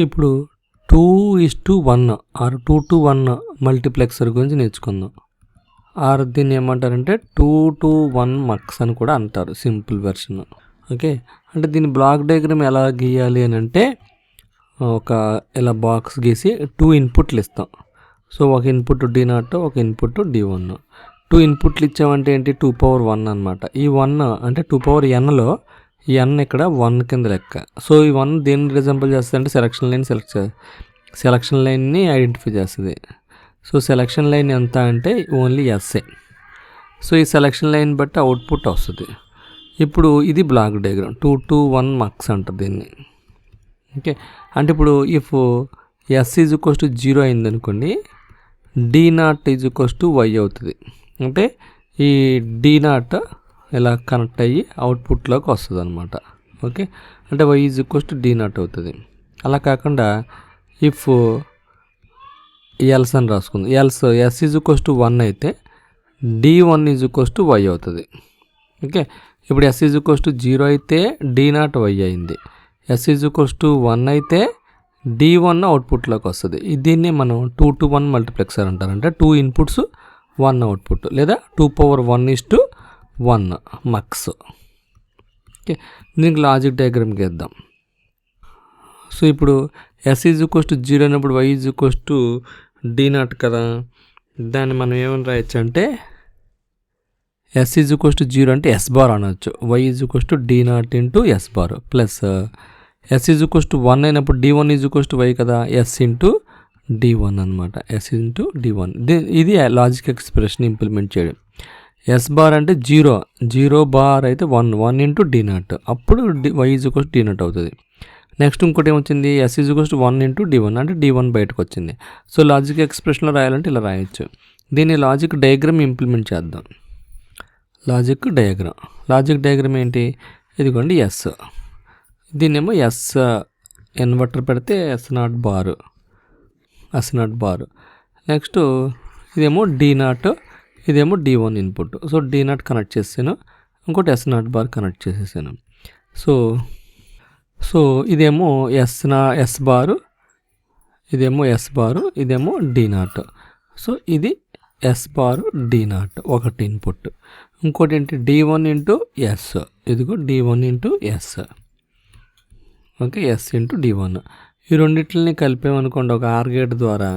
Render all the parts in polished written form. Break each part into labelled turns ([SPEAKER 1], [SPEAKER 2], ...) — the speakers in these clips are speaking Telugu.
[SPEAKER 1] ఇప్పుడు 2:1 ఆర్ 2:1 మల్టీప్లెక్సర్ గురించి నేర్చుకుందాం. ఆర్ దీన్ని ఏమంటారంటే 2:1 మక్స్ అని కూడా అంటారు, సింపుల్ వెర్షన్. ఓకే, అంటే దీని బ్లాక్ డయాగ్రామ్ ఎలా గీయాలి అని అంటే ఒక ఇలా బాక్స్ గీసి 2 ఇన్పుట్లు ఇస్తాం. సో ఒక ఇన్పుట్ D0, ఒక ఇన్పుట్ D1. 2 ఇన్పుట్లు ఇచ్చామంటే ఏంటి, 2^1 అనమాట. ఈ 1 అంటే 2^nలో ఈ n ఇక్కడ 1 కింద లెక్క. సో ఈ 1 దేన్ని రిజంబుల్ చేస్తుంది అంటే సెలక్షన్ లైన్ని ఐడెంటిఫై చేస్తుంది. సో సెలక్షన్ లైన్ ఎంత అంటే ఓన్లీ ఎస్ఏ. సో ఈ సెలక్షన్ లైన్ బట్టి అవుట్పుట్ వస్తుంది. ఇప్పుడు ఇది బ్లాక్ డయాగ్రామ్ 2:1 మక్స్ అంటారు దీన్ని. ఓకే, అంటే ఇప్పుడు if S is equals to 0 అయింది అనుకోండి, D0 is equals to Y అవుతుంది. అంటే ఈ D0 ఇలా కనెక్ట్ అయ్యి అవుట్పుట్లోకి వస్తుంది అనమాట. ఓకే, అంటే Y is equals to D0 అవుతుంది. అలా కాకుండా ఇఫ్ ఎల్స్ అని రాసుకుంది, ఎస్ ఈజ్ ఈక్వల్స్ టు 1 అయితే D1 is equals to Y అవుతుంది. ఓకే, ఇప్పుడు ఎస్ ఈజ్ ఈక్వల్స్ టు 0 అయితే D0 Y అయింది. ఎస్ ఈజ్ ఈక్వల్స్ టు 1 అయితే D1 అవుట్పుట్లోకి వస్తుంది. దీన్ని మనం 2:1 మల్టీప్లెక్సర్ అంటారు. అంటే 2 ఇన్పుట్స్ 1 అవుట్పుట్, లేదా 2^1:1 మక్స్. ఓకే, దీనికి లాజిక్ డయాగ్రామ్ గీద్దాం. సో ఇప్పుడు ఎస్ ఈజ్ ఈక్వల్స్ టు 0 అయినప్పుడు Y is equals to D0 కదా. దాన్ని మనం ఏమని రాయొచ్చు అంటే ఎస్ ఈజ్ ఈక్వల్స్ టు 0 అంటే S బార్ అనొచ్చు. Y is equals to D0 into S bar plus S is equals to 1 అయినప్పుడు D1 is equals to Y కదా, S ఇంటూ D1 అనమాట. S into D1. ఇది లాజిక్ ఎక్స్ప్రెషన్ ఇంప్లిమెంట్ చేయడం. S బార్ అంటే 0 బార్ అయితే 1 ఇంటూ D0, అప్పుడు Y is equals to D0 అవుతుంది. నెక్స్ట్ ఇంకోటి ఏమొచ్చింది, S is equals to 1 into D1 అంటే D1 బయటకు వచ్చింది. సో లాజిక్ ఎక్స్ప్రెషన్లో రాయాలంటే ఇలా రాయొచ్చు. దీన్ని లాజిక్ డయాగ్రామ్ ఇంప్లిమెంట్ చేద్దాం. లాజిక్ డయాగ్రామ్ ఏంటి, ఇదిగోండి ఎస్, దీన్నేమో ఎస్ ఇన్వర్టర్ పెడితే S0 బారు. నెక్స్ట్ ఇదేమో D0, ఇదేమో D1 input. So D0 connect చేసాను, ఇంకోటి S0 బార్ కనెక్ట్ చేసేసాను. సో ఇదేమో S బారు, ఇదేమో S బారు, ఇదేమో D0. సో ఇది S బారు D0 ఒకటి ఇన్పుట్. ఇంకోటి ఏంటి D1 ఇంటూ S, ఇదిగో D1 into S. Okay, S into D1. ఈ రెండింటిని కలిపామనుకోండి ఒక ఆర్ గేట్ ద్వారా,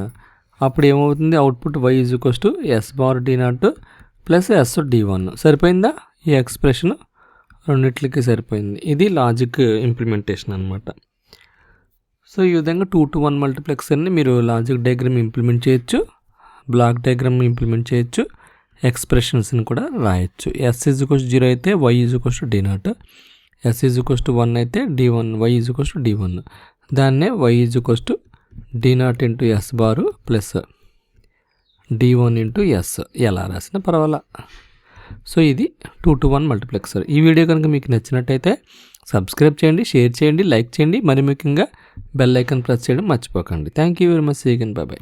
[SPEAKER 1] అప్పుడు ఏమవుతుంది, output Y is equals to S bar D0 plus S D1. సరిపోయిందా ఈ ఎక్స్ప్రెషన్? రెండిట్లకి సరిపోయింది. ఇది లాజిక్ ఇంప్లిమెంటేషన్ అనమాట. సో ఈ విధంగా 2:1 మల్టీప్లెక్సర్ని మీరు లాజిక్ డయాగ్రామ్ ఇంప్లిమెంట్ చేయొచ్చు, బ్లాక్ డయాగ్రామ్ ఇంప్లిమెంట్ చేయొచ్చు, ఎక్స్ప్రెషన్స్ని కూడా రాయొచ్చు. ఎస్ ఈజ్ ఈక్వల్స్ టు 0 అయితే Y is equals to D0, S is equals to 1 అయితే D1, Y is equals to D1. దాన్నే Y is equals to D0 into S bar plus D1 into S ఎలా రాసినా పర్వాలా. సో ఇది 2:1 మల్టీప్లెక్సర్. ఈ వీడియో కనుక మీకు నచ్చినట్టయితే సబ్స్క్రైబ్ చేయండి, షేర్ చేయండి, లైక్ చేయండి, మరి ముఖ్యంగా బెల్ ఐకాన్ ప్రెస్ చేయడం మర్చిపోకండి. Thank you very much. See you again. Bye by.